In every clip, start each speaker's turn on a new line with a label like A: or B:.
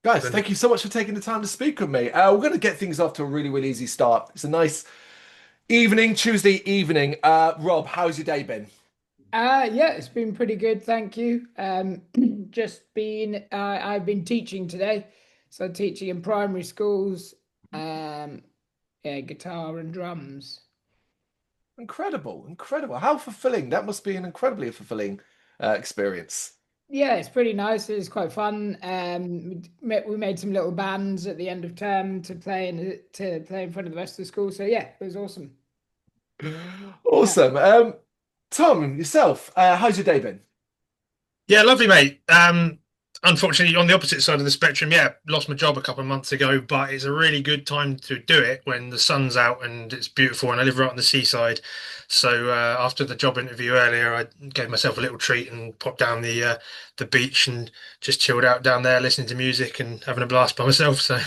A: Guys, thank you so much for taking the time to speak with me. We're going to get things off to a really, really easy start. It's a nice evening, Tuesday evening. Rob, how's your day been?
B: Yeah, it's been pretty good, thank you. I've been teaching today, so teaching in primary schools, yeah, guitar and drums.
A: Incredible, incredible. How fulfilling. That must be an incredibly fulfilling experience.
B: Yeah, it's pretty nice. It's quite fun. We made some little bands at the end of term to play in front of the rest of the school. So yeah, it was awesome. Yeah.
A: Awesome. Tom, yourself, how's your day been?
C: Yeah, lovely, mate. Unfortunately, on the opposite side of the spectrum, yeah, lost my job a couple of months ago, but it's a really good time to do it when the sun's out and it's beautiful, and I live right on the seaside. So after the job interview earlier, I gave myself a little treat and popped down the beach and just chilled out down there, listening to music and having a blast by myself. So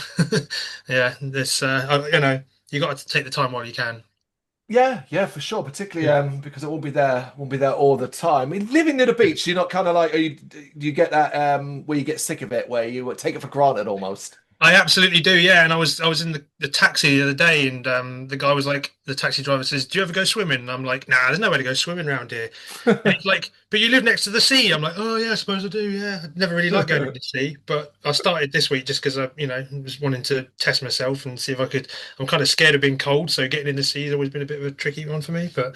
C: yeah, this you got to take the time while you can.
A: Yeah, yeah, for sure. Particularly because it won't be there all the time. I mean, living near the beach, you're not kind of like, do you get that where you get sick of it, where you take it for granted almost?
C: I absolutely do, yeah. And I was in the taxi the other day, and the guy was like, the taxi driver says, "Do you ever go swimming?" And I'm like, "Nah, there's nowhere to go swimming around here." And he's like, "But you live next to the sea." I'm like, "Oh yeah, I suppose I do. Yeah, I never really liked going to the sea, but I started this week just because I, was wanting to test myself and see if I could. I'm kind of scared of being cold, so getting in the sea has always been a bit of a tricky one for me, but."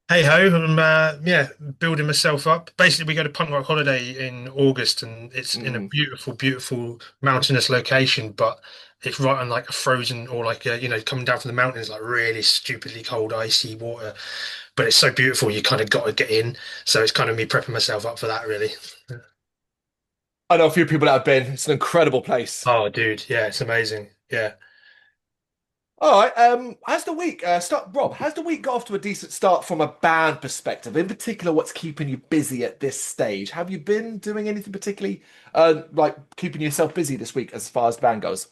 C: Hey ho, I'm yeah, building myself up. Basically, we go to Punk Rock Holiday in August, and it's in a beautiful, beautiful mountainous location, but it's right on like a frozen or like coming down from the mountains, like really stupidly cold, icy water. But it's so beautiful, you kind of got to get in. So it's kind of me prepping myself up for that, really.
A: I know a few people that have been. It's an incredible place.
C: Oh, dude, yeah, it's amazing. Yeah.
A: All right. How's the week Rob, has the week got off to a decent start from a band perspective? In particular, what's keeping you busy at this stage? Have you been doing anything particularly like keeping yourself busy this week as far as the band goes?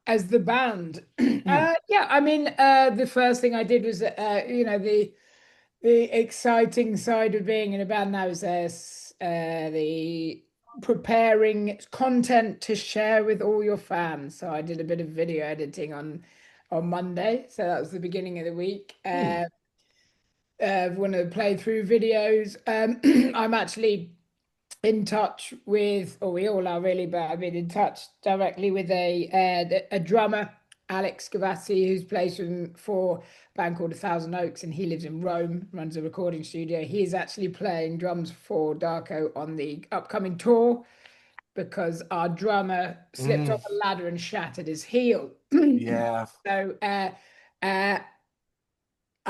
B: As the band, yeah, I mean, the first thing I did was, the exciting side of being in a band now is the preparing content to share with all your fans. So I did a bit of video editing on Monday, so that was the beginning of the week. One of the playthrough videos. I'm actually in touch with, or we all are really, but I've been in touch directly with a drummer, Alex Gavazzi, who's plays for a band called 1,000 Oaks, and he lives in Rome, runs a recording studio. He's actually playing drums for DARKO on the upcoming tour, because our drummer slipped off a ladder and shattered his heel.
A: Yeah.
B: So I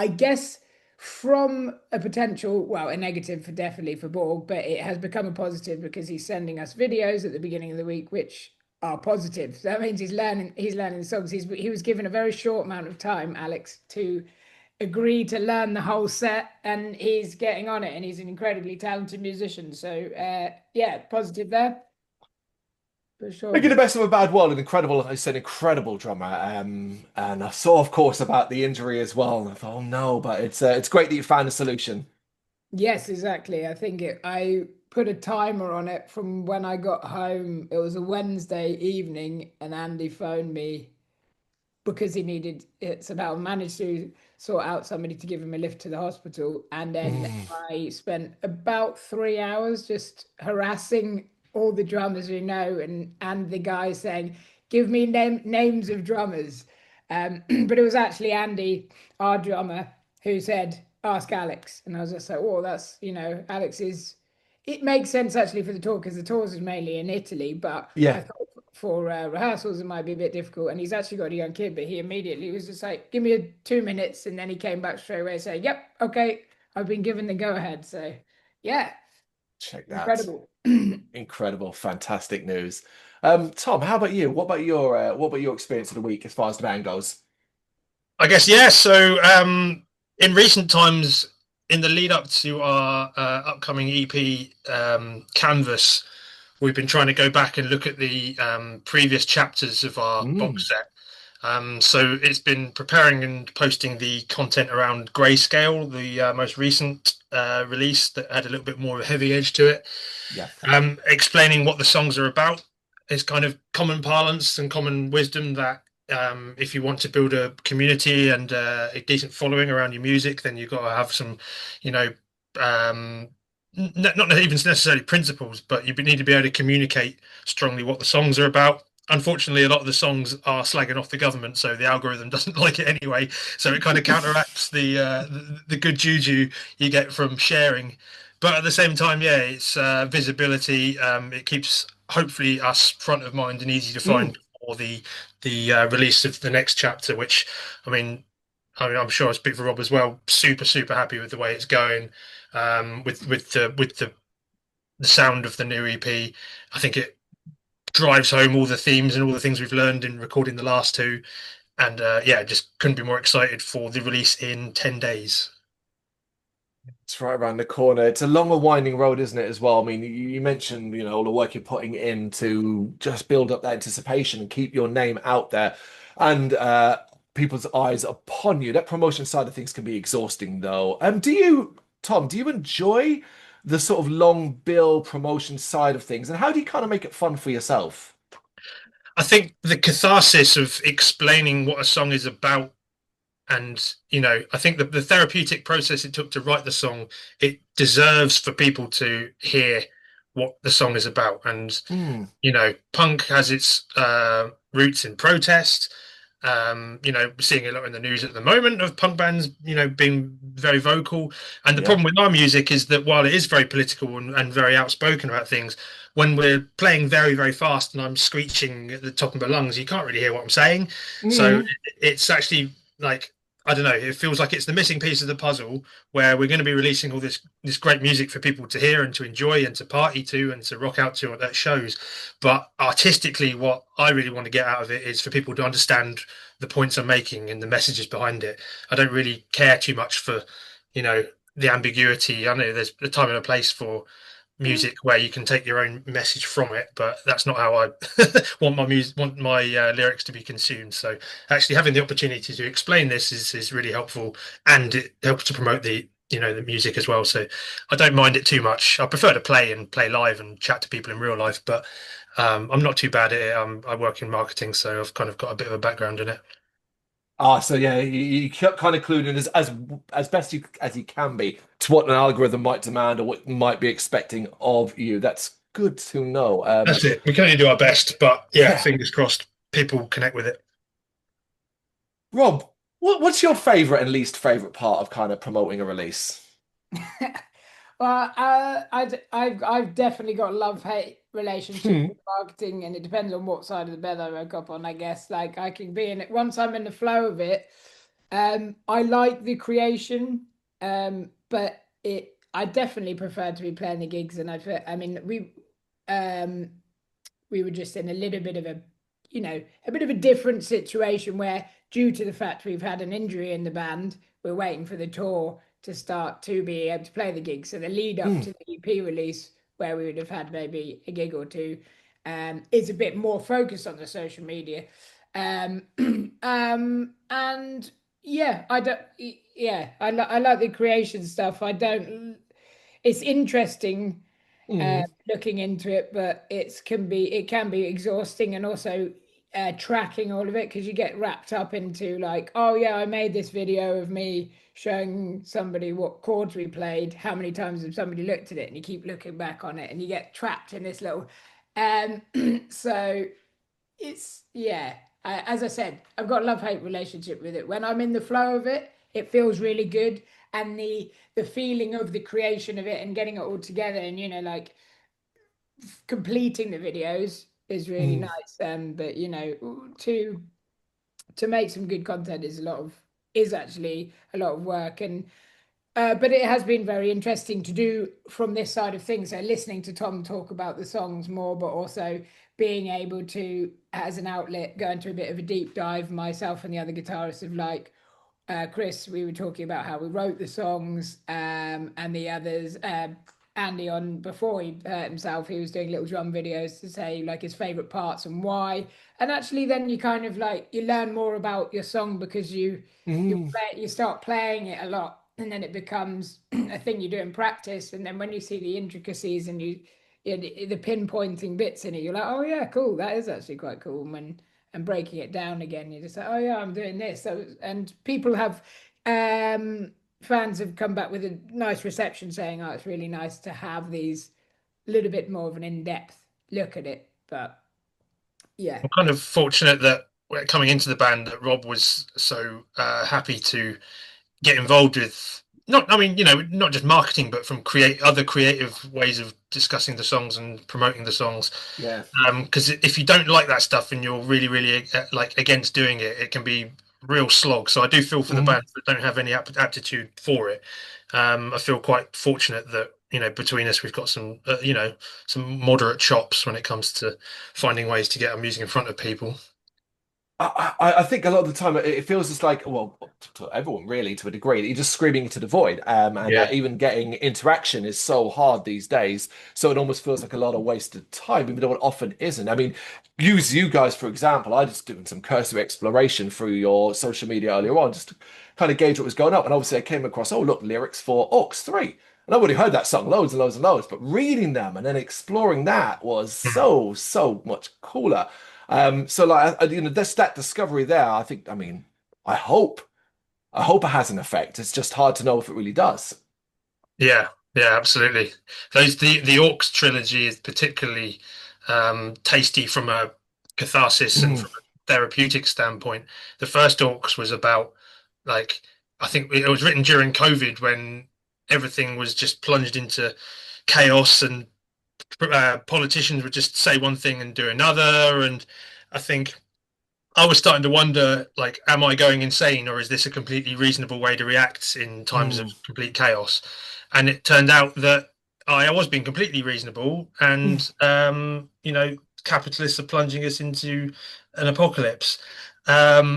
B: guess from a potential, well, a negative for definitely for Borg, but it has become a positive because he's sending us videos at the beginning of the week, which are positive. So that means he's learning the songs. He was given a very short amount of time, Alex, to agree to learn the whole set, and he's getting on it, and he's an incredibly talented musician. So yeah, positive there. For sure.
A: Making the best of a bad world, an incredible drummer. And I saw, of course, about the injury as well. And I thought, oh no, but it's great that you found a solution.
B: Yes, exactly. I put a timer on it from when I got home. It was a Wednesday evening, and Andy phoned me because he needed it. Somehow managed to sort out somebody to give him a lift to the hospital. And then I spent about 3 hours just harassing all the drummers we know, and the guy saying, "Give me names of drummers." But it was actually Andy, our drummer, who said, "Ask Alex." And I was just like, "Oh, that's, Alex is." It makes sense actually for the tour, because the tours is mainly in Italy, but
A: Yeah.
B: I thought for rehearsals it might be a bit difficult. And he's actually got a young kid, but he immediately was just like, "Give me 2 minutes," and then he came back straight away saying, "Yep, okay, I've been given the go ahead." So yeah,
A: Check that.
B: incredible.
A: Incredible, fantastic news. Tom, how about you? What about your experience of the week as far as the band goes?
C: I guess, yeah. So in recent times, in the lead up to our upcoming EP Canvas, we've been trying to go back and look at the previous chapters of our
A: Mm,
C: box set. So it's been preparing and posting the content around Greyscale, the most recent release that had a little bit more of a heavy edge to it.
A: yes.
C: Explaining what the songs are about is kind of common parlance and common wisdom that if you want to build a community and a decent following around your music, then you've got to have some, you know, not even necessarily principles, but you need to be able to communicate strongly what the songs are about. Unfortunately, a lot of the songs are slagging off the government, so the algorithm doesn't like it anyway. So it kind of counteracts the good juju you get from sharing. But at the same time, yeah, it's visibility. It keeps hopefully us front of mind and easy to
A: Mm.
C: find for the release of the next chapter. Which, I mean, I'm sure I speak for Rob as well. Super, super happy with the way it's going. With the sound of the new EP, I think it drives home all the themes and all the things we've learned in recording the last two. And yeah, just couldn't be more excited for the release in 10 days.
A: It's right around the corner. It's a longer winding road, isn't it, as well? I mean, you mentioned, all the work you're putting in to just build up that anticipation and keep your name out there and people's eyes upon you. That promotion side of things can be exhausting, though. Tom, do you enjoy the sort of long bill promotion side of things? And how do you kind of make it fun for yourself?
C: I think the catharsis of explaining what a song is about, and I think the therapeutic process it took to write the song, it deserves for people to hear what the song is about. And
A: Hmm.
C: punk has its roots in protest. We're seeing a lot in the news at the moment of punk bands, being very vocal. And the
A: Yeah.
C: problem with our music is that while it is very political and very outspoken about things, when we're playing very, very fast and I'm screeching at the top of my lungs, you can't really hear what I'm saying. So
A: Hmm.
C: it's actually like, I don't know, it feels like it's the missing piece of the puzzle where we're going to be releasing all this great music for people to hear and to enjoy and to party to and to rock out to at shows. But artistically, what I really want to get out of it is for people to understand the points I'm making and the messages behind it. I don't really care too much for, you know, the ambiguity. I know there's a time and a place for music where you can take your own message from it, but that's not how I want my lyrics to be consumed. So actually having the opportunity to explain this is really helpful, and it helps to promote the music as well. So I don't mind it too much. I prefer to play live and chat to people in real life, but I'm not too bad at it. I work in marketing, so I've kind of got a bit of a background in it.
A: Ah, so yeah, you kind of clued in as best as you can be to what an algorithm might demand or what might be expecting of you. That's good to know.
C: That's it. We can only do our best, but yeah,
A: Yeah,
C: fingers crossed people connect with it.
A: Rob, what's your favorite and least favorite part of kind of promoting a release?
B: Well, I've definitely got a love-hate relationship
A: Hmm.
B: with marketing, and it depends on what side of the bed I woke up on, I guess. Like I can be in it once I'm in the flow of it. I like the creation, but I definitely prefer to be playing the gigs, and I mean um we were just in a little bit of a bit of a different situation where, due to the fact we've had an injury in the band, we're waiting for the tour to start to be able to play the gig. So the lead up
A: Hmm.
B: to the EP release, where we would have had maybe a gig or two, is a bit more focused on the social media. Um, and yeah, I don't, yeah, I like the creation stuff. I don't, it's interesting
A: Hmm.
B: looking into it, but it can be exhausting, and also tracking all of it, because you get wrapped up into like, oh yeah, I made this video of me showing somebody what chords we played, how many times have somebody looked at it, and you keep looking back on it, and you get trapped in this little um so it's yeah. As I said, I've got a love-hate relationship with it. When I'm in the flow of it, it feels really good, and the feeling of the creation of it and getting it all together, and like completing the videos is really
A: Hmm.
B: nice. But to make some good content is actually a lot of work, and but it has been very interesting to do from this side of things. So listening to Tom talk about the songs more, but also being able to, as an outlet, go into a bit of a deep dive, myself and the other guitarists, of like Chris, we were talking about how we wrote the songs, and the others. Andy on before he hurt himself. He was doing little drum videos to say like his favorite parts and why. And actually, then you kind of like you learn more about your song because
A: Mm.
B: you start playing it a lot, and then it becomes a thing you do in practice. And then when you see the intricacies and the pinpointing bits in it, you're like, oh yeah, cool, that is actually quite cool. And breaking it down again, you're just like, oh yeah, I'm doing this. So and people have fans have come back with a nice reception saying, oh, it's really nice to have these little bit more of an in-depth look at it. But yeah.
C: I'm kind of fortunate that coming into the band that Rob was so happy to get involved with not I mean not just marketing but from create other creative ways of discussing the songs and promoting the songs
A: Yeah.
C: because if you don't like that stuff and you're really like against doing it, it can be real slog. So I do feel for the
A: Mm.
C: bands that don't have any aptitude for it. I feel quite fortunate that between us we've got some some moderate chops when it comes to finding ways to get our music in front of people.
A: I think a lot of the time it feels just like, well, to everyone really, to a degree, that you're just screaming into the void. And
C: Yeah.
A: even getting interaction is so hard these days. So it almost feels like a lot of wasted time, even though it often isn't. I mean, use you guys, for example. I just doing some cursory exploration through your social media earlier on, just to kind of gauge what was going up. And obviously I came across, oh, look, lyrics for Aux 3. And I've already heard that song loads and loads and loads, but reading them and then exploring that was so much cooler. So like this that discovery there, I think, I mean, I hope, I hope it has an effect. It's just hard to know if it really does.
C: Yeah, yeah, absolutely. The Orcs trilogy is particularly tasty from a catharsis and
A: Mm,
C: from a therapeutic standpoint. The first Orcs was about like I think it was written during COVID when everything was just plunged into chaos and politicians would just say one thing and do another. And I think I was starting to wonder, like, am I going insane or is this a completely reasonable way to react in times of
A: mm,
C: complete chaos? And it turned out that I was being completely reasonable,
A: mm,
C: and capitalists are plunging us into an apocalypse,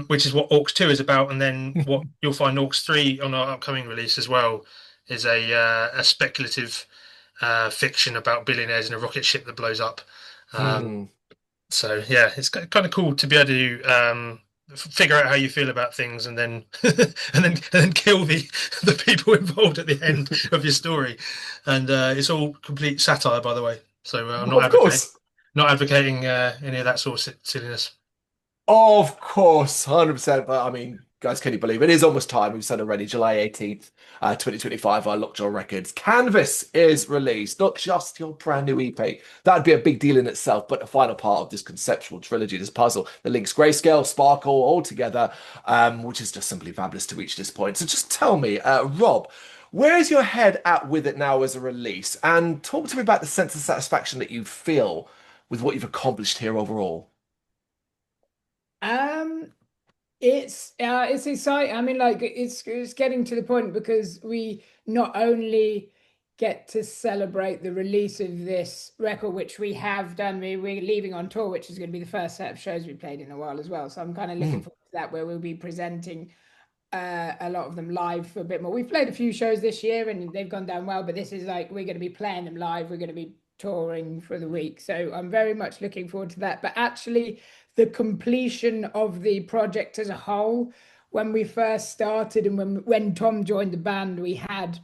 C: which is what Orcs 2 is about. And then what you'll find Orcs 3 on our upcoming release as well is a speculative fiction about billionaires in a rocket ship that blows up. Um,
A: mm.
C: so yeah, it's kind of cool to be able to figure out how you feel about things, and then and then kill the people involved at the end of your story. And it's all complete satire, by the way. So I'm not
A: Of course.
C: advocating any of that sort of silliness.
A: Of course, 100%. But I mean, guys, can you believe it is almost time? We've said already, July 18th, 2025, our Lockjaw Records. Canvas is released, not just your brand new EP. That'd be a big deal in itself, but the final part of this conceptual trilogy, this puzzle that links Greyscale, Sparkle all together, which is just simply fabulous to reach this point. So just tell me, Rob, where's your head at with it now as a release? And talk to me about the sense of satisfaction that you feel with what you've accomplished here overall.
B: Um, it's exciting. I mean, like it's getting to the point because we not only get to celebrate the release of this record, which we have done. We're leaving on tour, which is going to be the first set of shows we played in a while as well. So I'm kind of looking
A: Mm,
B: forward to that, where we'll be presenting a lot of them live for a bit more. We've played a few shows this year and they've gone down well, but this is like we're going to be playing them live. We're going to be touring for the week. So I'm very much looking forward to that. But actually, the completion of the project as a whole, when we first started and when Tom joined the band, we had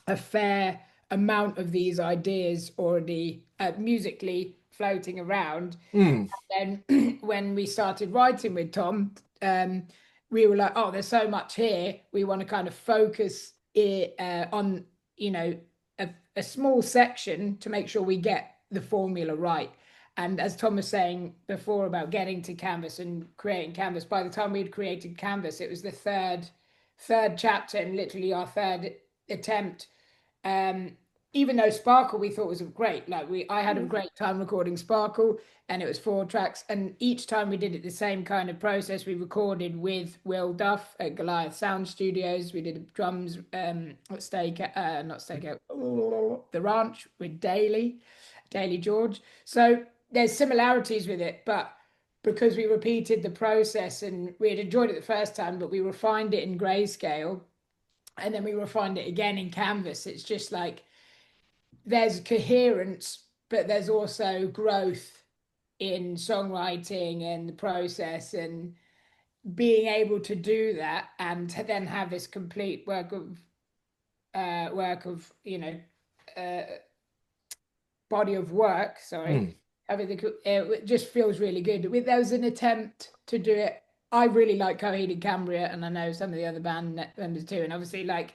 B: a fair amount of these ideas already musically floating around.
A: mm,
B: Then when we started writing with Tom, we were like, oh, there's so much here. We want to kind of focus it on, a small section to make sure we get the formula right. And as Tom was saying before about getting to Canvas and creating Canvas, by the time we had created Canvas, it was the third chapter and literally our third attempt. um Even though Sparkle we thought was great, like I had a great time recording Sparkle, and it was 4 tracks, and each time we did it the same kind of process. We recorded with Will Duff at Goliath Sound Studios. We did drums at Stake not Stakeout, the Ranch with Daly George. So there's similarities with it, but because we repeated the process and we had enjoyed it the first time, but we refined it in Grayscale, and then we refined it again in Canvas. It's just like there's coherence, but there's also growth in songwriting and the process, and being able to do that and to then have this complete work of body of work, sorry,
A: Mm.
B: everything, it just feels really good. There was an attempt to do it. I really like Coheed and Cambria, and I know some of the other band members too, and obviously like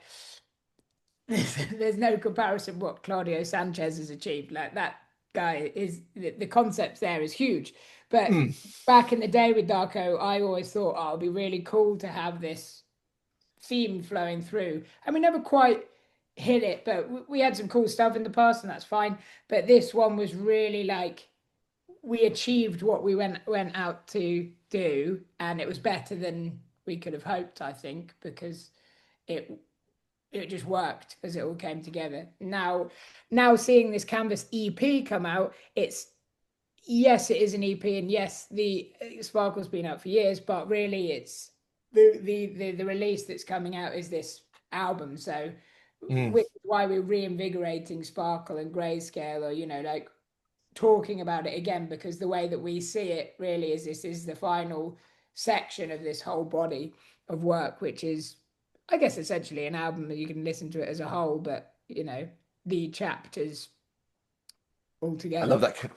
B: there's no comparison what Claudio Sanchez has achieved. Like that guy is, the concepts there is huge. But
A: Mm.
B: back in the day with Darko, I always thought, oh, it'd be really cool to have this theme flowing through. And we never quite hit it, but we had some cool stuff in the past, and that's fine. But this one was really like we achieved what we went out to do, and it was better than we could have hoped, I think, because it it just worked as it all came together. Now seeing this Canvas EP come out, it's, yes, it is an EP, and yes, the Sparkle's been out for years, but really it's the release that's coming out is this album. So
A: Mm.
B: which is why we're reinvigorating Sparkle and Greyscale, or like talking about it again, because the way that we see it really is this is the final section of this whole body of work, which is, I guess, essentially an album that you can listen to it as a whole, but the chapters all
A: I
B: together.
A: love that.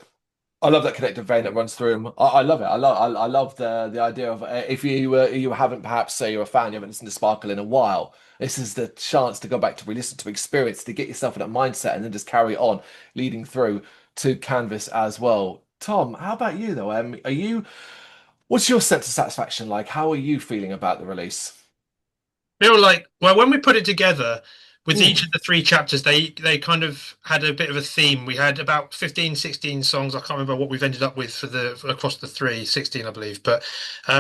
A: I love that connective vein that runs through them. I love it. I love the idea of if you haven't, perhaps say you're a fan, you haven't listened to Sparkle in a while. This is the chance to go back to re-listen to experience, to get yourself in that mindset, and then just carry on leading through to Canvas as well. Tom, how about you though? Are you? What's your sense of satisfaction like? How are you feeling about the release?
C: Feel like, well, when we put it together with each
A: Mm.
C: of the three chapters, they kind of had a bit of a theme. We had about 15, 16 songs. I can't remember what we've ended up with for across the 16, I believe. But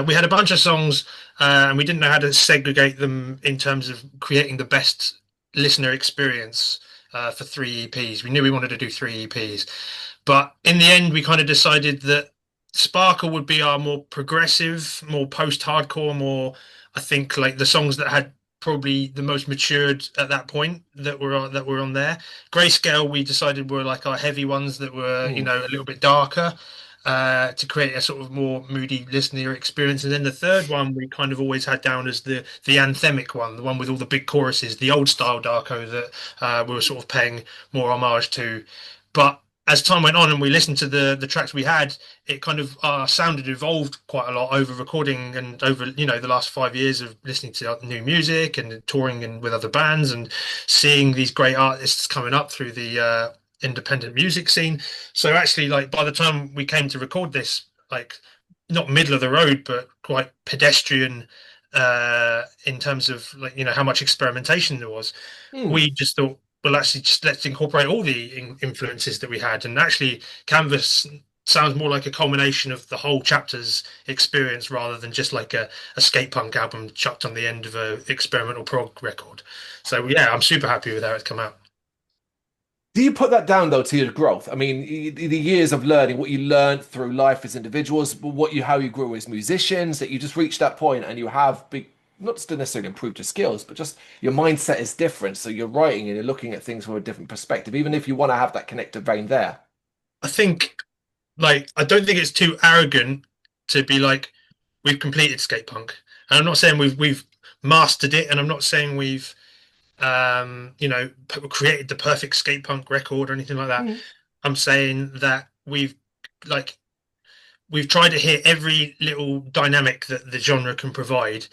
C: we had a bunch of songs, and we didn't know how to segregate them in terms of creating the best listener experience for three EPs. We knew we wanted to do three EPs, but in the end, we kind of decided that Sparkle would be our more progressive, more post-hardcore, more, I think, like the songs that had probably the most matured at that point that were on there. Grayscale, we decided, were like our heavy ones that were,
A: Mm.
C: a little bit darker, to create a sort of more moody listener experience. And then the third one we kind of always had down as the anthemic one, the one with all the big choruses, the old style Darko that we were sort of paying more homage to. But as time went on and we listened to the tracks we had, it kind of, our sound had evolved quite a lot over recording and over the last 5 years of listening to new music and touring and with other bands and seeing these great artists coming up through the independent music scene. So actually, like, by the time we came to record this, like, not middle of the road but quite pedestrian in terms of, like, how much experimentation there was,
A: Mm.
C: we just thought, well, actually, just let's incorporate all the influences that we had. And actually, Canvas sounds more like a culmination of the whole chapter's experience rather than just like a skate punk album chucked on the end of a experimental prog record. So yeah, I'm super happy with how it's come out.
A: Do you put that down though to your growth? I mean, the years of learning, what you learned through life as individuals, how you grew as musicians, that you just reached that point and you have not just to necessarily improved your skills, but just your mindset is different. So you're writing and you're looking at things from a different perspective, even if you want to have that connective vein there.
C: I think, like, I don't think it's too arrogant to be like, we've completed skate punk. And I'm not saying we've mastered it, and I'm not saying we've created the perfect skate punk record or anything like that.
A: Mm.
C: I'm saying that like we've tried to hit every little dynamic that the genre can provide,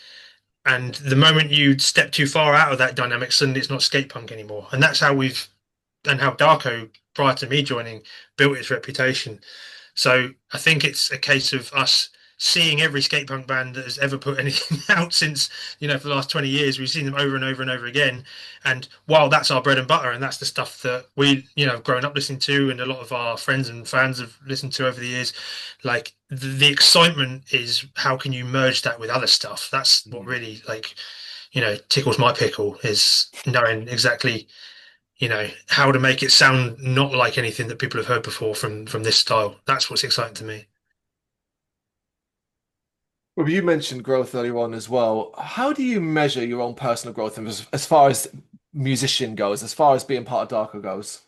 C: and the moment you step too far out of that dynamic, suddenly it's not skate punk anymore. And that's how how Darko, prior to me joining, built its reputation. So I think it's a case of us seeing every skate punk band that has ever put anything out since, for the last 20 years. We've seen them over and over and over again. And while that's our bread and butter, and that's the stuff that we, have grown up listening to, and a lot of our friends and fans have listened to over the years, like the excitement is, how can you merge that with other stuff? That's what really, like, tickles my pickle, is knowing exactly, how to make it sound not like anything that people have heard before from this style. That's what's exciting to me.
A: Well, you mentioned growth earlier on as well. How do you measure your own personal growth as far as musician goes, as far as being part of Darko goes?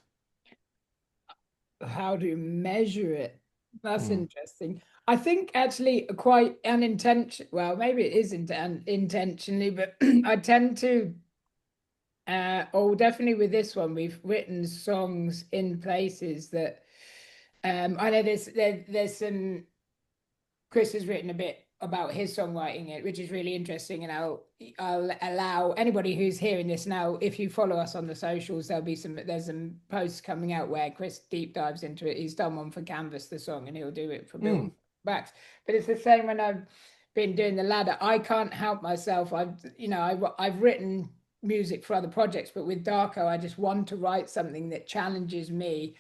B: how do you measure it? That's interesting. I think actually quite unintentional. Well, maybe it is intentionally, but I tend to. Oh, definitely with this one, we've written songs in places that I know there's some. Chris has written a bit about his songwriting, which is really interesting, and I'll allow anybody who's hearing this now, if you follow us on the socials, there's some posts coming out where Chris deep dives into it. He's done one for Canvas, the song, and he'll do it for Bill Backs. But it's the same when I've been doing the ladder. I can't help myself. I've written music for other projects, but with Darko, I just want to write something that challenges me.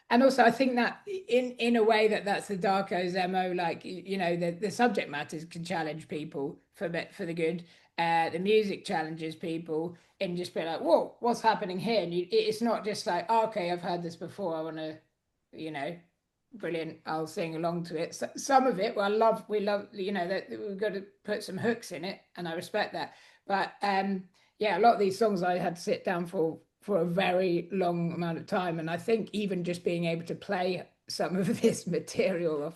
B: And also, I think that in a way that's the Darko's MO. Like, the subject matters can challenge people for the good. The music challenges people and just be like, whoa, what's happening here? And it's not just like, oh, okay, I've heard this before. I want to, brilliant. I'll sing along to it. So, some of it, we love, that we've got to put some hooks in it, and I respect that. But yeah, a lot of these songs I had to sit down for a very long amount of time. And I think even just being able to play some of this material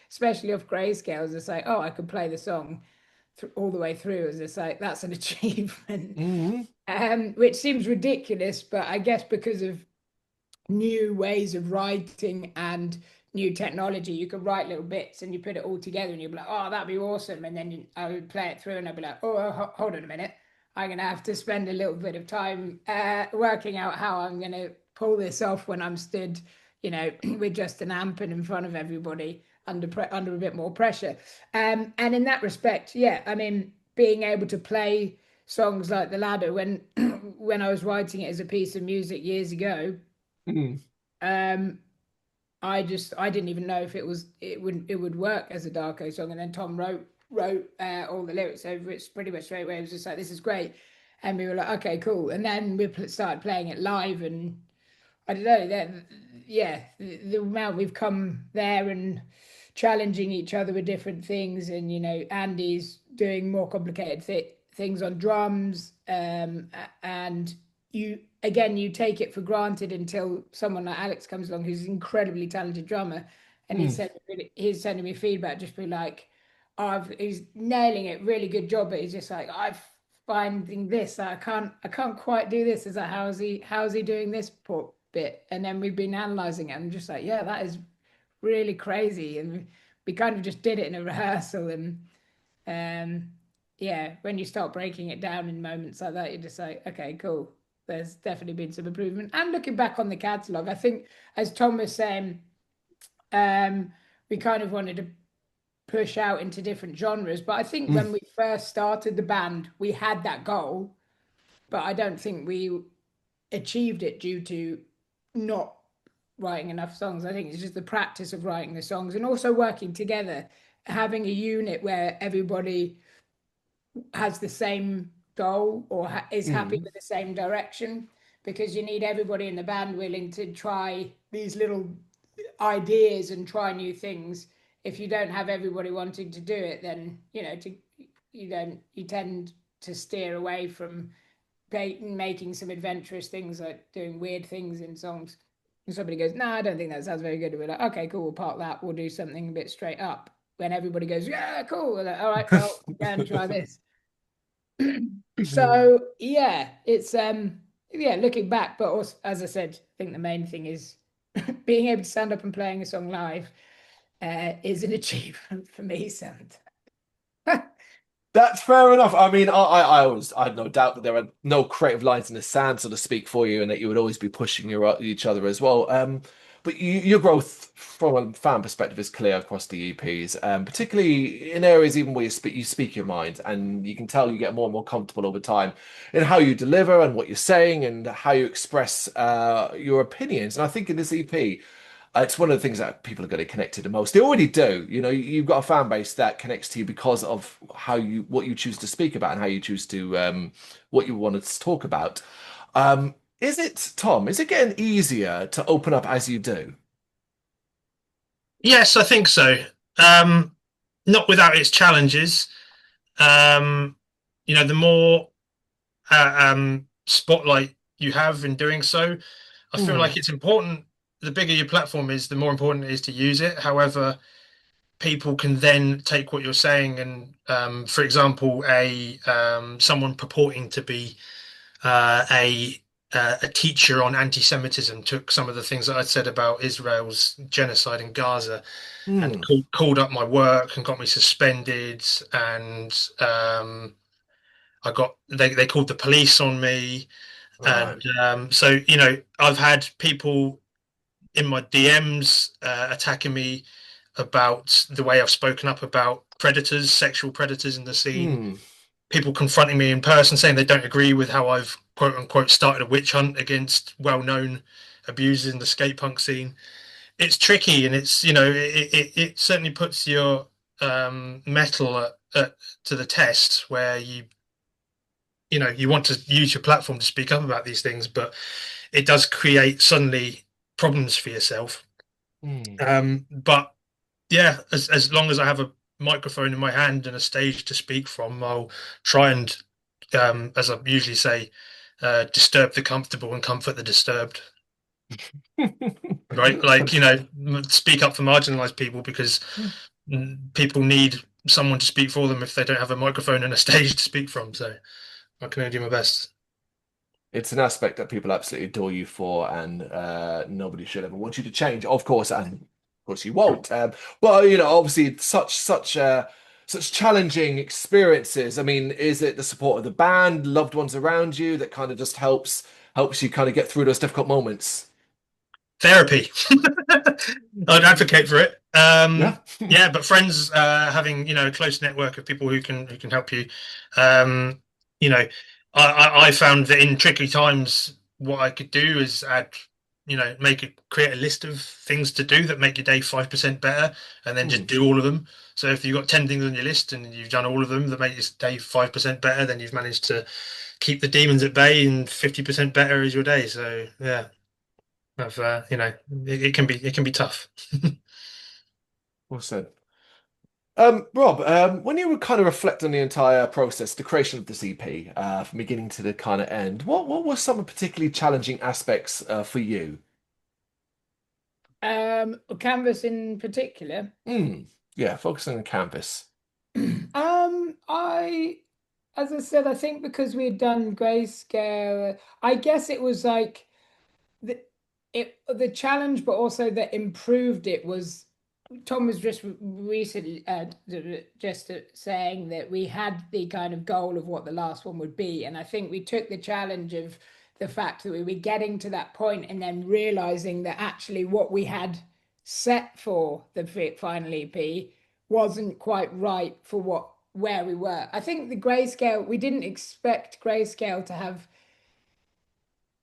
B: especially off Greyscale, as I say, oh, I could play the song all the way through, as I say, that's an achievement. Which seems ridiculous, but I guess because of new ways of writing and new technology, you could write little bits and you put it all together and you'd be like, oh, that'd be awesome. And then I would play it through and I'd be like, oh, hold on a minute. I'm going to have to spend a little bit of time working out how I'm going to pull this off when I'm stood, with just an amp and in front of everybody under a bit more pressure. And in that respect, yeah, I mean, being able to play songs like The Ladder when I was writing it as a piece of music years ago, I didn't even know if it would work as a Darko song. And then Tom wrote all the lyrics over it pretty much straight away. It was just like, this is great. And we were like, okay, cool. And then we started playing it live, and I don't know, the amount we've come there and challenging each other with different things. And, Andy's doing more complicated things on drums. And you take it for granted until someone like Alex comes along, who's an incredibly talented drummer. And he's sending me feedback, just be like, he's nailing it, really good job, but he's just like, I'm finding this, I can't quite do this. Is that how's he doing this bit? And then we've been analyzing it, and I'm just like, yeah, that is really crazy. And we kind of just did it in a rehearsal, and yeah, when you start breaking it down in moments like that, you're just like, okay, cool, there's definitely been some improvement. And looking back on the catalog, I think, as Tom was saying, we kind of wanted to push out into different genres, but I think when we first started the band, we had that goal, but I don't think we achieved it due to not writing enough songs. I think it's just the practice of writing the songs and also working together, having a unit where everybody has the same goal or is happy with the same direction, because you need everybody in the band willing to try these little ideas and try new things. If you don't have everybody wanting to do it, then you tend to steer away from making some adventurous things, like doing weird things in songs. And somebody goes, no, I don't think that sounds very good. And we're like, okay, cool, we'll park that, we'll do something a bit straight up. When everybody goes, yeah, cool, we're like, all right, well, go and try this. So yeah, it's looking back, but also, as I said, I think the main thing is being able to stand up and playing a song live is an achievement for me.
A: That's fair enough. I mean, I had no doubt that there are no creative lines in the sand, so to speak, for you, and that you would always be pushing each other as well. But your growth from a fan perspective is clear across the EPs, particularly in areas even where you speak your mind, and you can tell you get more and more comfortable over time in how you deliver and what you're saying and how you express your opinions. And I think in this EP, it's one of the things that people are going to connect to the most. They already do. You've got a fan base that connects to you because of what you choose to speak about and how you choose to what you want to talk about. Tom, is it getting easier to open up as you do?
C: Yes, I think so. Not without its challenges. The more spotlight you have in doing so, I feel like it's important the bigger your platform is, the more important it is to use it. However, people can then take what you're saying and, for example, a someone purporting to be uh, a a teacher on anti-Semitism took some of the things that I'd said about Israel's genocide in Gaza and
A: Hmm.
C: called up my work and got me suspended, and I got they called the police on me, and
A: Right.
C: so you know I've had people in my DMs attacking me about the way I've spoken up about predators, sexual predators in the scene.
A: Hmm.
C: People confronting me in person saying they don't agree with how I've quote unquote started a witch hunt against well-known abusers in the skate punk scene. It's tricky, and it's it certainly puts your metal to the test, where you want to use your platform to speak up about these things, but it does create suddenly problems for yourself.
A: Hmm.
C: But yeah, as long as I have a microphone in my hand and a stage to speak from, I'll try and, as I usually say, disturb the comfortable and comfort the disturbed. Right? Like, speak up for marginalized people, because people need someone to speak for them if they don't have a microphone and a stage to speak from. So I can only do my best.
A: It's an aspect that people absolutely adore you for, and nobody should ever want you to change, of course, and of course you won't. But obviously, it's such challenging experiences. I mean, is it the support of the band, loved ones around you, that kind of just helps you kind of get through those difficult moments?
C: Therapy. I'd advocate for it.
A: Yeah.
C: Yeah, but friends, having a close network of people who can help you. Um, you know, I found that in tricky times, what I could do is create a list of things to do that make your day 5% better, and then
A: Hmm.
C: just do all of them. So if you've got 10 things on your list and you've done all of them that make your day 5% better, then you've managed to keep the demons at bay, and 50% better is your day. So yeah, it can be tough.
A: Well said. Rob, when you would kind of reflect on the entire process, the creation of this EP, from beginning to the kind of end, what were some particularly challenging aspects for you?
B: Canvas in particular.
A: Hmm. Yeah, focusing on canvas.
B: I, as I said, I think because we had done Grayscale, I guess it was like the challenge, but also that improved it was Tom was just recently just saying that we had the kind of goal of what the last one would be, and I think we took the challenge of the fact that we were getting to that point and then realizing that actually what we had set for the final EP wasn't quite right for where we were. I think the Grayscale, we didn't expect Grayscale to have,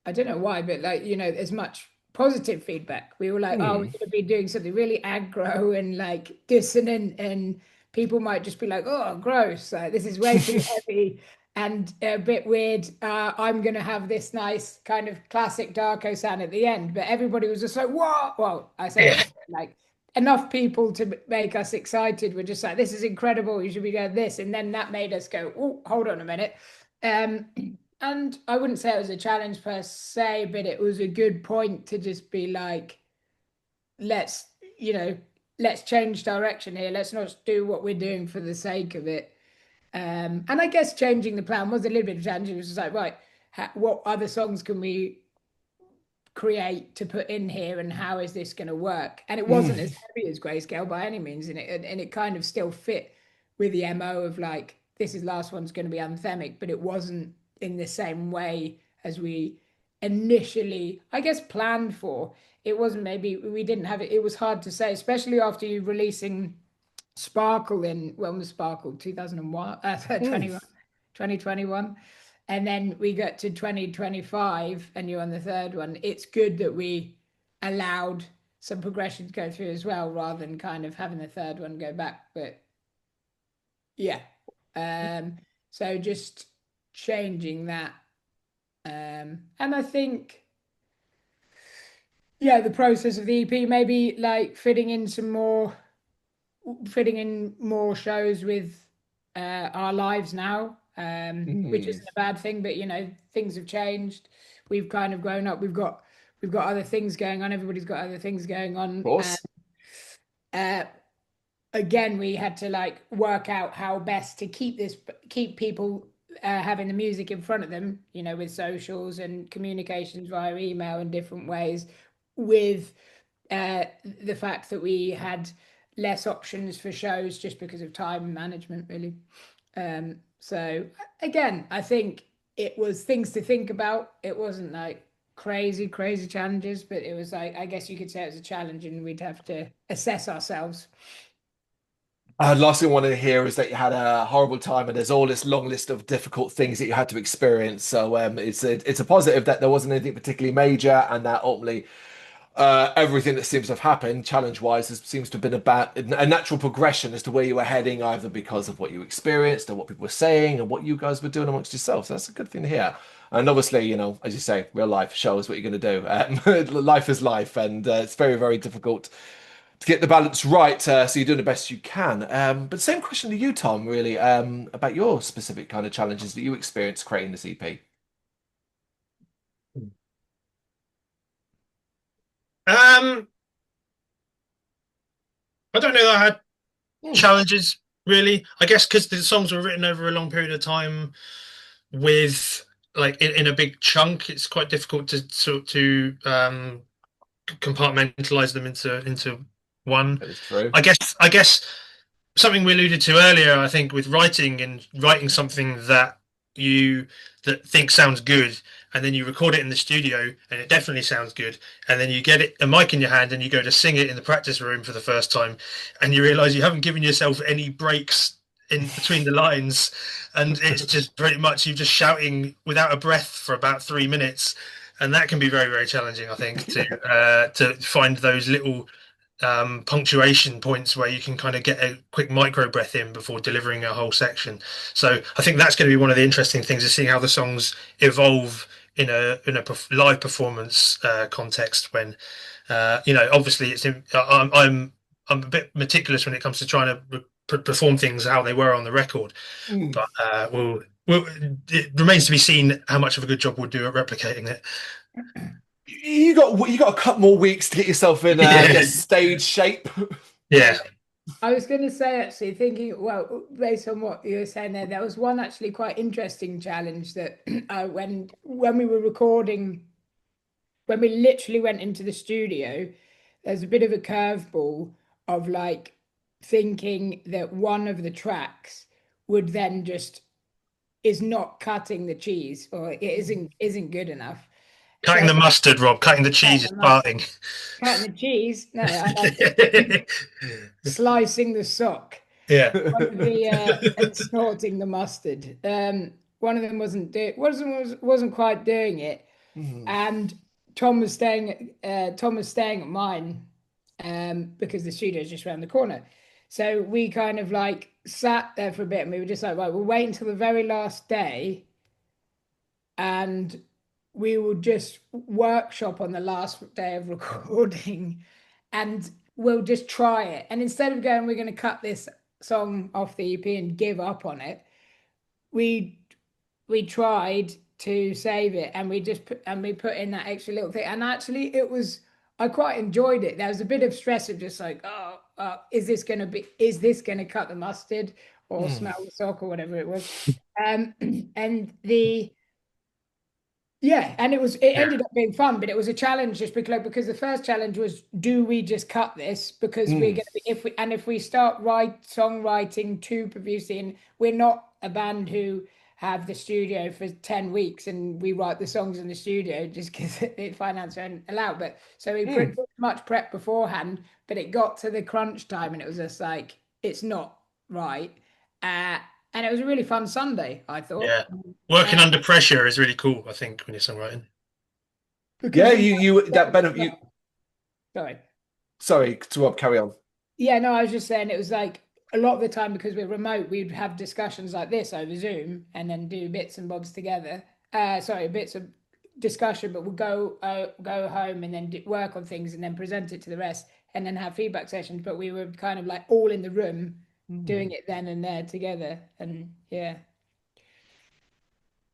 B: I don't know why, but like, as much positive feedback. We were like, oh, we're
A: Hmm.
B: going to be doing something really aggro and like dissonant, and people might just be like, oh, gross. This is way too heavy and a bit weird. I'm going to have this nice kind of classic Darko sound at the end. But everybody was just like, what? Well, I say
C: Yeah.
B: everybody, like enough people to make us excited. We're just like, this is incredible. You should be doing this. And then that made us go, oh, hold on a minute. Um, and I wouldn't say it was a challenge per se, but it was a good point to just be like, let's, you know, let's change direction here. Let's not do what we're doing for the sake of it. And I guess changing the plan was a little bit of challenge. It was just like, right, what other songs can we create to put in here, and how is this going to work? And it wasn't as
A: Hmm.
B: heavy as Grayscale by any means, and it kind of still fit with the MO of like, this is last one's going to be anthemic, but it wasn't in the same way as we initially, I guess, planned for. It wasn't, maybe we didn't have it. It was hard to say, especially after you releasing Sparkle in, when was Sparkle? 2001,
A: Hmm.
B: 2021. And then we got to 2025 and you're on the third one. It's good that we allowed some progression to go through as well, rather than kind of having the third one go back. But yeah. Um, so just changing that. And I think, yeah, the process of the EP, maybe like fitting in more shows with our lives now, which
A: Hmm.
B: isn't a bad thing, but things have changed. We've kind of grown up. We've got we've got other things going on. Everybody's got other things going
A: Of
B: on, and
A: course.
B: uh, again, we had to like work out how best to keep people having the music in front of them, you know, with socials and communications via email in different ways, with the fact that we had less options for shows just because of time management, really. So again, I think it was things to think about. It wasn't like crazy challenges, but it was like, I guess you could say it was a challenge, and we'd have to assess ourselves.
A: Last thing I wanted to hear is that you had a horrible time, and there's all this long list of difficult things that you had to experience. So it's a positive that there wasn't anything particularly major, and that ultimately everything that seems to have happened, challenge-wise, seems to have been about a natural progression as to where you were heading, either because of what you experienced and what people were saying and what you guys were doing amongst yourselves. So that's a good thing to hear. And obviously, you know, as you say, real life shows what you're going to do. Life is life, and it's very difficult to get the balance right. So you're doing the best you can. But same question to you, Tom, really, about your specific kind of challenges that you experienced creating this EP.
C: Um, I don't know that I had
A: Hmm,
C: challenges really. I guess because the songs were written over a long period of time with like in a big chunk, it's quite difficult to compartmentalize them into one.
A: that is true.
C: I guess something we alluded to earlier, I think, with writing and writing something you that think sounds good, and then you record it in the studio, and it definitely sounds good, and then you get a mic in your hand, and you go to sing it in the practice room for the first time, and you realise you haven't given yourself any breaks in between the lines, and it's just pretty much you just shouting without a breath for about 3 minutes, and that can be very challenging, I think, to find those little punctuation points where you can kind of get a quick micro breath in before delivering a whole section. So I think that's going to be one of the interesting things is seeing how the songs evolve in a live performance context. When obviously I'm a bit meticulous when it comes to trying to perform things how they were on the record,
A: Hmm.
C: but it remains to be seen how much of a good job we'll do at replicating it.
A: You got a couple more weeks to get yourself in, I guess, stage shape.
C: Yeah.
B: I was going to say, actually, thinking, well, based on what you were saying there, there was one actually quite interesting challenge that when we were recording, when we literally went into the studio, there's a bit of a curveball of like thinking that one of the tracks would then just is not cutting the cheese, or it isn't good enough. So
C: Cutting the mustard, Rob. Cutting the cheese is parting.
B: cutting the cheese, no, I like slicing the sock.
C: Yeah.
B: One of the and snorting the mustard. One of them wasn't quite doing it,
A: Hmm.
B: and Tom was staying at mine, because the studio is just around the corner. So we kind of like sat there for a bit, and we were just like, right, we'll wait until the very last day, and we will just workshop on the last day of recording, and we'll just try it. And instead of going, we're going to cut this song off the EP and give up on it, we we tried to save it, and we put in that extra little thing. And actually, I quite enjoyed it. There was a bit of stress of just like, oh, is this going to cut the mustard or
A: Hmm.
B: smell the sock or whatever it was. Um, and the Yeah, and it
C: Yeah.
B: ended up being fun, but it was a challenge just because the first challenge was, do we just cut this because we're
A: Hmm.
B: going to be, if we start songwriting too profusely, and we're not a band who have the studio for 10 weeks and we write the songs in the studio just because the finance don't allow, but so we
A: Hmm.
B: pretty much prep beforehand, but it got to the crunch time and it was just like, it's not right. Uh, and it was a really fun Sunday, I thought.
C: Yeah. Working
B: Uh,
C: under pressure is really cool, I think, when you're songwriting.
B: because
A: Yeah,
B: we
A: you that benefit you.
B: Sorry.
A: Sorry to Rob, carry on.
B: Yeah, no, I was just saying it was like a lot of the time because we're remote, we'd have discussions like this over Zoom and then do bits and bobs together. Sorry, bits of discussion, but we'll go home and then work on things and then present it to the rest and then have feedback sessions. But we were kind of like all in the room
A: Hmm.
B: doing it then and there together. And yeah.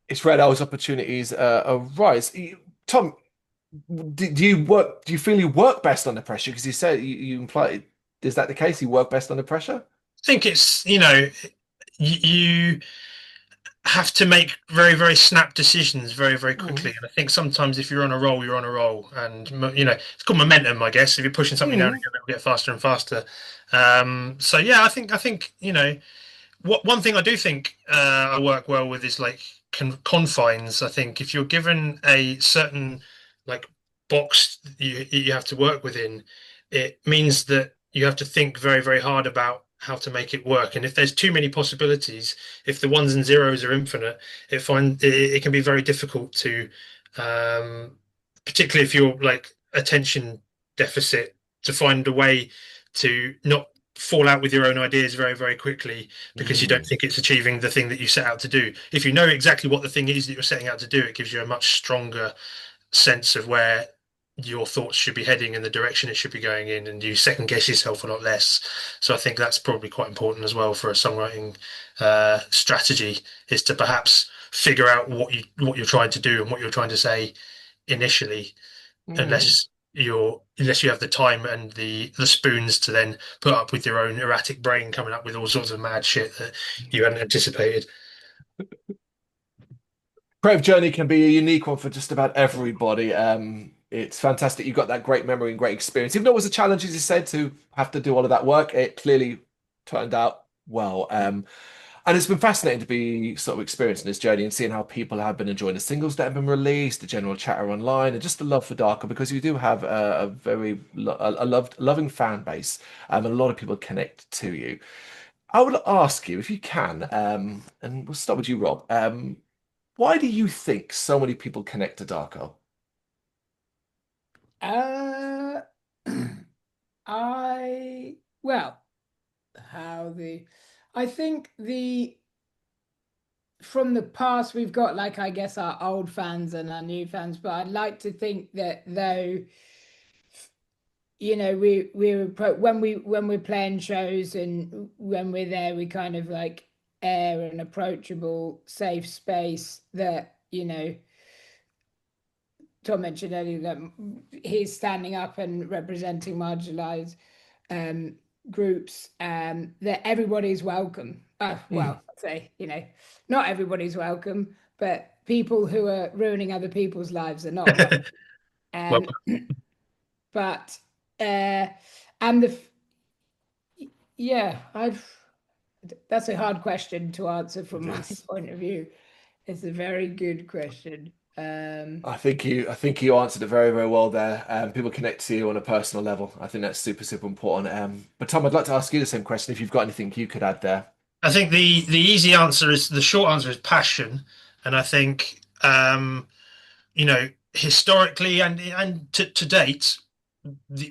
A: It's rare those opportunities arise. Tom, Do you work? Do you feel you work best under pressure? Because you said you implied, is that the case? You work best under pressure?
C: I think it's, you have to make very, very snap decisions very, very quickly.
A: Mm.
C: And I think sometimes if you're on a roll, you're on a roll. And, it's called momentum, I guess. If you're pushing something down,
A: Mm.
C: it'll get faster and faster. So yeah, I think, one thing I do think I work well with is like confines. I think if you're given a certain like box that you have to work within, it means that you have to think very, very hard about how to make it work. And if there's too many possibilities, if the ones and zeros are infinite, it can be very difficult to, um, particularly if you're like attention deficit, to find a way to not fall out with your own ideas very, very quickly because you don't
A: Mm.
C: think it's achieving the thing that you set out to do. If you know exactly what the thing is that you're setting out to do, it gives you a much stronger sense of where your thoughts should be heading and the direction it should be going in, and you second guess yourself a lot less. So I think that's probably quite important as well for a songwriting strategy, is to perhaps figure out what you're trying to do and what you're trying to say initially,
A: Mm.
C: unless you have the time and the spoons to then put up with your own erratic brain coming up with all sorts of mad shit that you hadn't anticipated.
A: Creative journey can be a unique one for just about everybody. It's fantastic. You've got that great memory and great experience. Even though it was a challenge, as you said, to have to do all of that work, it clearly turned out well. And it's been fascinating to be sort of experiencing this journey and seeing how people have been enjoying the singles that have been released, the general chatter online, and just the love for Darko, because you do have a very loving fan base, and a lot of people connect to you. I would ask you if you can, and we'll start with you, Rob. Why do you think so many people connect to Darko?
B: Uh, I well, how the I think the from the past we've got like I guess our old fans and our new fans, but I'd like to think that though when we're playing shows and when we're there we kind of like air an approachable safe space that Tom mentioned earlier that he's standing up and representing marginalized um, groups, that everybody's welcome.
A: Hmm.
B: Well, I'd say, not everybody's welcome, but people who are ruining other people's lives are not welcome.
C: Well,
B: Um, but, uh, and yeah, that's a hard question to answer from
A: It
B: my
A: is.
B: point of view. It's a very good question.
A: I think you answered it very, very well there. People connect to you on a personal level. I think that's super, super important. But Tom, I'd like to ask you the same question if you've got anything you could add there.
C: I think the short answer is passion, and I think historically and to date,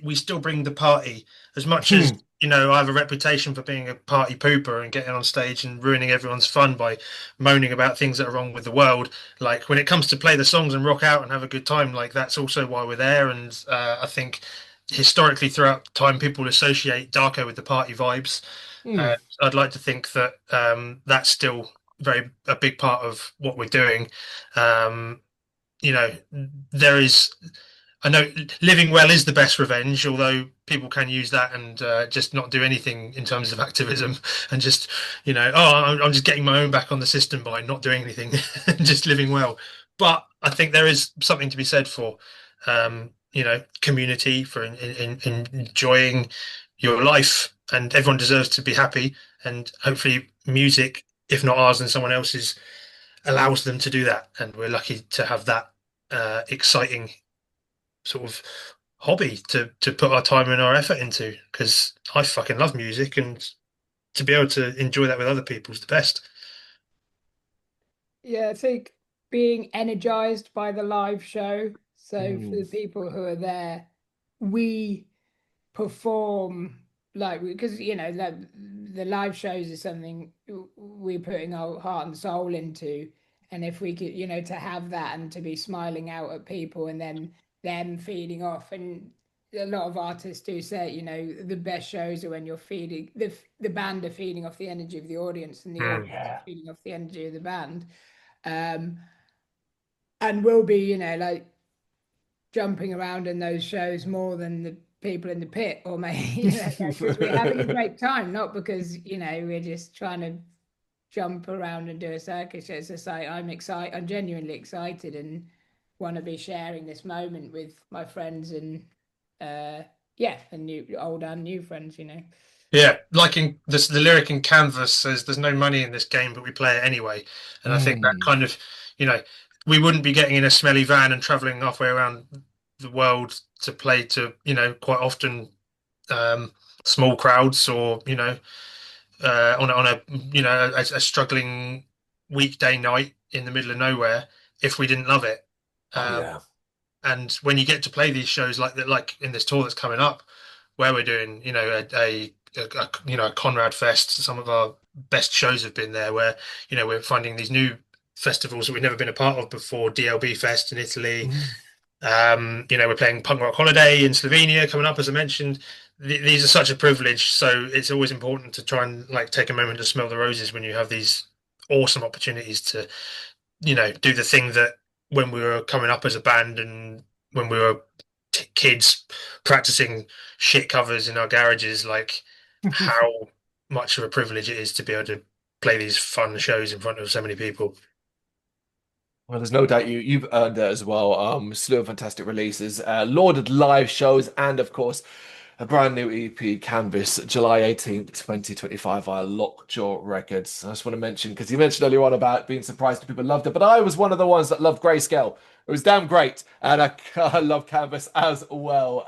C: we still bring the party as much as
A: Hmm.
C: I have a reputation for being a party pooper and getting on stage and ruining everyone's fun by moaning about things that are wrong with the world. Like when it comes to play the songs and rock out and have a good time, like that's also why we're there. And I think historically throughout time, people associate Darko with the party vibes.
A: Hmm.
C: I'd like to think that that's still very a big part of what we're doing. Um, you know, there is. I know living well is the best revenge, although people can use that and just not do anything in terms of activism and just, I'm just getting my own back on the system by not doing anything and just living well. But I think there is something to be said for, community, for in enjoying your life, and everyone deserves to be happy. And hopefully, music, if not ours and someone else's, allows them to do that. And we're lucky to have that exciting sort of hobby to put our time and our effort into, because I fucking love music, and to be able to enjoy that with other people is the best.
B: Yeah, I think being energized by the live show. So for
A: Hmm.
B: the people who are there, we perform like because the live shows is something we're putting our heart and soul into, and if we could, to have that and to be smiling out at people and then them feeding off, and a lot of artists do say, the best shows are when you're feeding the band are feeding off the energy of the audience and the
C: Mm.
B: audience
A: Yeah.
B: are feeding off the energy of the band. um and will be, like jumping around in those shows more than the people in the pit, or maybe because we're having a great time, not because we're just trying to jump around and do a circus show. It's just like I'm excited, I'm genuinely excited, and want to be sharing this moment with my friends and yeah, and new old and new friends.
C: Yeah, like in this, the lyric in Canvas says, "There's no money in this game, but we play it anyway." And I think that
A: Mm.
C: kind of, you know, we wouldn't be getting in a smelly van and traveling halfway around the world to play to, quite often um, small crowds or, on a a struggling weekday night in the middle of nowhere if we didn't love it.
A: Oh
C: Um,
A: yeah.
C: and when you get to play these shows like that, like in this tour that's coming up, where we're doing, a Conrad Fest. Some of our best shows have been there, where we're finding these new festivals that we've never been a part of before. DLB Fest in Italy.
A: Mm.
C: We're playing Punk Rock Holiday in Slovenia coming up, as I mentioned. These are such a privilege, so it's always important to try and like take a moment to smell the roses when you have these awesome opportunities to do the thing that when we were coming up as a band and when we were kids practicing shit covers in our garages, like how much of a privilege it is to be able to play these fun shows in front of so many people.
A: Well, there's no doubt you've earned it as well. Slew of fantastic releases, lauded live shows, and of course, a brand new EP, Canvas, July 18th, 2025, via Lockjaw Records. I just want to mention because you mentioned earlier on about being surprised that people loved it, but I was one of the ones that loved Greyscale. It was damn great, and I love Canvas as well.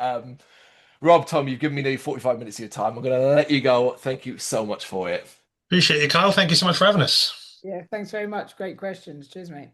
A: Rob, Tom, you've given me nearly 45 minutes of your time. I'm going to let you go. Thank you so much for it.
C: Appreciate it, Kyle. Thank you so much for having us.
B: Yeah, thanks very much. Great questions. Cheers, mate.